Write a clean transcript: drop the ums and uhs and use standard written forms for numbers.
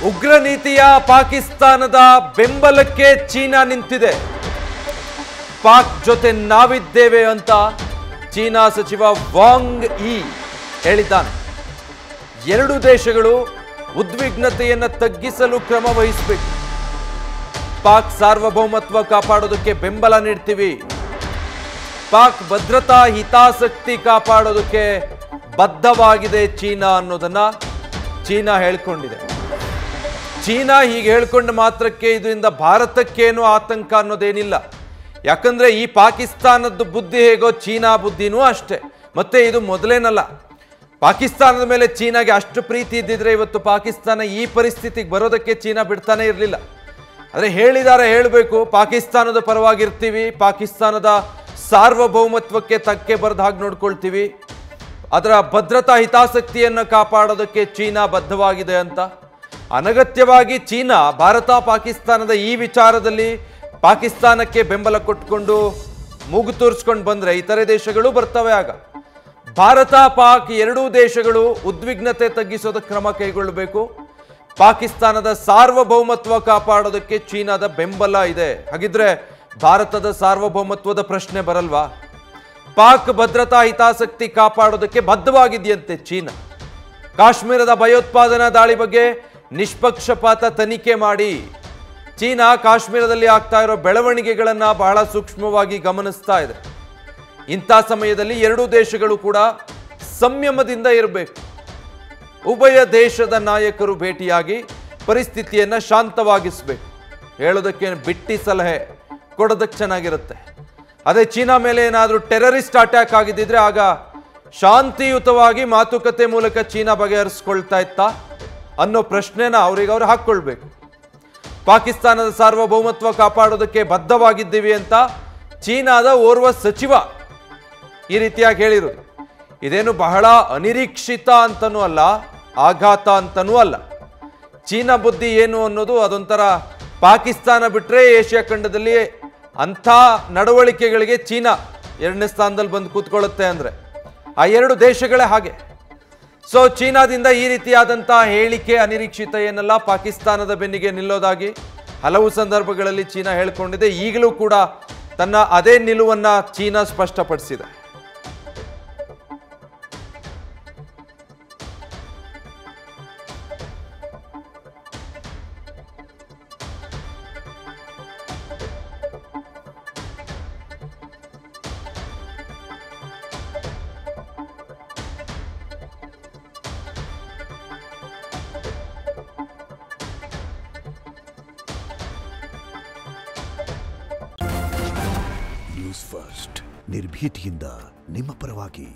ಉಗ್ರ ನೀತಿಯ ಪಾಕಿಸ್ತಾನದ ಬೆಂಬಲಕ್ಕೆ ಚೀನಾ ನಿಂತಿದೆ. ಪಾಕ್ ಜೊತೆ ನಾವಿದ್ದೇವೆ ಅಂತ ಚೀನಾ ಸಚಿವ ವಾಂಗ್ ಯಿ ಹೇಳಿದ್ದಾನೆ. ಎರಡು ದೇಶಗಳು ಉದ್ವಿಗ್ನತೆಯನ್ನು ತಗ್ಗಿಸಲು ಕ್ರಮ ವಹಿಸಬೇಕು. ಪಾಕ್ ಸಾರ್ವಭೌಮತ್ವ ಕಾಪಾಡೋದಕ್ಕೆ ಬೆಂಬಲ ನೀಡ್ತೀವಿ. ಪಾಕ್ ಭದ್ರತಾ ಹಿತಾಸಕ್ತಿ ಕಾಪಾಡೋದಕ್ಕೆ ಬದ್ಧವಾಗಿದೆ ಚೀನಾ ಅನ್ನೋದನ್ನ ಚೀನಾ ಹೇಳ್ಕೊಂಡಿದೆ. ಚೀನಾ ಹೀಗೆ ಹೇಳ್ಕೊಂಡ ಮಾತ್ರಕ್ಕೆ ಇದರಿಂದ ಭಾರತಕ್ಕೇನು ಆತಂಕ ಅನ್ನೋದೇನಿಲ್ಲ. ಯಾಕಂದ್ರೆ ಈ ಪಾಕಿಸ್ತಾನದ ಬುದ್ಧಿ ಹೇಗೋ ಚೀನಾ ಬುದ್ಧಿನೂ ಅಷ್ಟೇ. ಮತ್ತೆ ಇದು ಮೊದಲೇನಲ್ಲ. ಪಾಕಿಸ್ತಾನದ ಮೇಲೆ ಚೀನಾಗೆ ಅಷ್ಟು ಪ್ರೀತಿ ಇದ್ದಿದ್ರೆ ಇವತ್ತು ಪಾಕಿಸ್ತಾನ ಈ ಪರಿಸ್ಥಿತಿಗೆ ಬರೋದಕ್ಕೆ ಚೀನಾ ಬಿಡ್ತಾನೆ ಇರಲಿಲ್ಲ. ಆದರೆ ಹೇಳಿದ್ದಾರೆ, ಹೇಳಬೇಕು, ಪಾಕಿಸ್ತಾನದ ಪರವಾಗಿರ್ತೀವಿ, ಪಾಕಿಸ್ತಾನದ ಸಾರ್ವಭೌಮತ್ವಕ್ಕೆ ತಕ್ಕೆ ಬರೆದ ಹಾಗೆ ನೋಡ್ಕೊಳ್ತೀವಿ, ಅದರ ಭದ್ರತಾ ಹಿತಾಸಕ್ತಿಯನ್ನು ಕಾಪಾಡೋದಕ್ಕೆ ಚೀನಾ ಬದ್ಧವಾಗಿದೆ ಅಂತ. ಅನಗತ್ಯವಾಗಿ ಚೀನಾ ಭಾರತ ಪಾಕಿಸ್ತಾನದ ಈ ವಿಚಾರದಲ್ಲಿ ಪಾಕಿಸ್ತಾನಕ್ಕೆ ಬೆಂಬಲ ಕೊಟ್ಕೊಂಡು ಮೂಗು ತೋರಿಸ್ಕೊಂಡು ಬಂದರೆ ಇತರೆ ದೇಶಗಳು ಬರ್ತವೆ. ಆಗ ಭಾರತ ಪಾಕ್ ಎರಡೂ ದೇಶಗಳು ಉದ್ವಿಗ್ನತೆ ತಗ್ಗಿಸೋದಕ್ಕೆ ಕ್ರಮ ಕೈಗೊಳ್ಳಬೇಕು. ಪಾಕಿಸ್ತಾನದ ಸಾರ್ವಭೌಮತ್ವ ಕಾಪಾಡೋದಕ್ಕೆ ಚೀನಾದ ಬೆಂಬಲ ಇದೆ. ಹಾಗಿದ್ರೆ ಭಾರತದ ಸಾರ್ವಭೌಮತ್ವದ ಪ್ರಶ್ನೆ ಬರಲ್ವಾ? ಪಾಕ್ ಭದ್ರತಾ ಹಿತಾಸಕ್ತಿ ಕಾಪಾಡೋದಕ್ಕೆ ಬದ್ಧವಾಗಿದೆಯಂತೆ ಚೀನಾ. ಕಾಶ್ಮೀರದ ಭಯೋತ್ಪಾದನಾ ದಾಳಿ ಬಗ್ಗೆ ನಿಷ್ಪಕ್ಷಪಾತ ತನಿಖೆ ಮಾಡಿ. ಚೀನಾ ಕಾಶ್ಮೀರದಲ್ಲಿ ಆಗ್ತಾ ಇರೋ ಬೆಳವಣಿಗೆಗಳನ್ನು ಬಹಳ ಸೂಕ್ಷ್ಮವಾಗಿ ಗಮನಿಸ್ತಾ ಇದೆ. ಇಂಥ ಸಮಯದಲ್ಲಿ ಎರಡೂ ದೇಶಗಳು ಕೂಡ ಸಂಯಮದಿಂದ ಇರಬೇಕು. ಉಭಯ ದೇಶದ ನಾಯಕರು ಭೇಟಿಯಾಗಿ ಪರಿಸ್ಥಿತಿಯನ್ನು ಶಾಂತವಾಗಿಸಬೇಕು. ಹೇಳೋದಕ್ಕೆ ಬಿಟ್ಟಿ ಸಲಹೆ ಕೊಡೋದಕ್ಕೆ ಚೆನ್ನಾಗಿರುತ್ತೆ. ಅದೇ ಚೀನಾ ಮೇಲೆ ಏನಾದರೂ ಟೆರರಿಸ್ಟ್ ಅಟ್ಯಾಕ್ ಆಗಿದ್ದಿದ್ರೆ ಆಗ ಶಾಂತಿಯುತವಾಗಿ ಮಾತುಕತೆ ಮೂಲಕ ಚೀನಾ ಬಗೆಹರಿಸ್ಕೊಳ್ತಾ ಇತ್ತಾ ಅನ್ನೋ ಪ್ರಶ್ನೆನ ಅವ್ರಿಗವ್ರು ಹಾಕ್ಕೊಳ್ಬೇಕು. ಪಾಕಿಸ್ತಾನದ ಸಾರ್ವಭೌಮತ್ವ ಕಾಪಾಡೋದಕ್ಕೆ ಬದ್ಧವಾಗಿದ್ದೀವಿ ಅಂತ ಚೀನಾದ ಓರ್ವ ಸಚಿವ ಈ ರೀತಿಯಾಗಿ ಹೇಳಿರೋದು ಇದೇನು ಬಹಳ ಅನಿರೀಕ್ಷಿತ ಅಂತನೂ ಅಲ್ಲ, ಆಘಾತ ಅಂತನೂ ಅಲ್ಲ. ಚೀನಾ ಬುದ್ಧಿ ಏನು ಅನ್ನೋದು ಅದೊಂಥರ ಪಾಕಿಸ್ತಾನ ಬಿಟ್ಟರೆ ಏಷ್ಯಾ ಖಂಡದಲ್ಲಿ ಅಂಥ ನಡವಳಿಕೆಗಳಿಗೆ ಚೀನಾ ಎರಡನೇ ಸ್ಥಾನದಲ್ಲಿ ಬಂದು ಕೂತ್ಕೊಳ್ಳುತ್ತೆ ಅಂದರೆ ಆ ಎರಡು ದೇಶಗಳೇ ಹಾಗೆ. ಸೊ ಚೀನಾದಿಂದ ಈ ರೀತಿಯಾದಂಥ ಹೇಳಿಕೆ ಅನಿರೀಕ್ಷಿತ ಏನಲ್ಲ. ಪಾಕಿಸ್ತಾನದ ಬೆನ್ನಿಗೆ ನಿಲ್ಲೋದಾಗಿ ಹಲವು ಸಂದರ್ಭಗಳಲ್ಲಿ ಚೀನಾ ಹೇಳಿಕೊಂಡಿದೆ. ಈಗಲೂ ಕೂಡ ತನ್ನ ಅದೇ ನಿಲುವನ್ನು ಚೀನಾ ಸ್ಪಷ್ಟಪಡಿಸಿದೆ. ನ್ಯೂಸ್ ಫಸ್ಟ್ ನಿರ್ಭೀತಿಯಿಂದ ನಿಮ್ಮ ಪರವಾಗಿ.